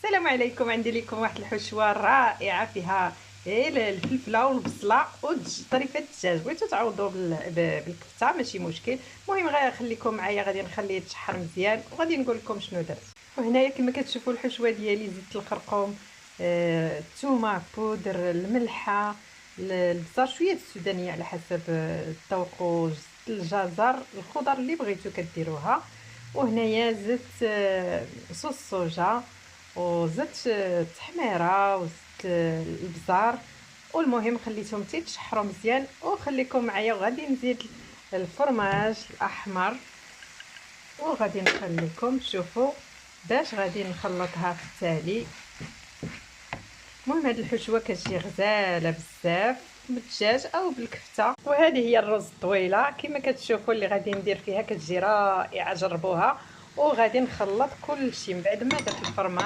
السلام عليكم. عندي لكم واحد الحشوه رائعه فيها الفلفله والبصله وطريفه الدجاج. بغيتو تعوضوا بالكفته ماشي مشكل. المهم غير خليكم معايا، غادي نخليه يتشحر مزيان وغادي نقول لكم شنو درت. وهنايا كما كتشوفوا الحشوه ديالي زدت الخرقوم، الثومه بودر، الملحه، البصل، شويه السودانيه على حسب الذوق، وزدت الجزر، الخضر اللي بغيتو كديروها. وهنايا زدت صوص الصوجا، وزدت التحميره، وزدت الابزار. والمهم خليتهم تيتشحروا مزيان وخليكم معايا، وغادي نزيد الفرماج الاحمر وغادي نخليكم تشوفوا باش غادي نخلطها في التالي. المهم هاد الحشوه كتجي غزاله بزاف بالدجاج او بالكفته. وهذه هي الرز الطويله كما كتشوفوا اللي غادي ندير فيها، كتجي رائعه، جربوها. وغادي نخلط كل شيء من بعد ما درت الفرماج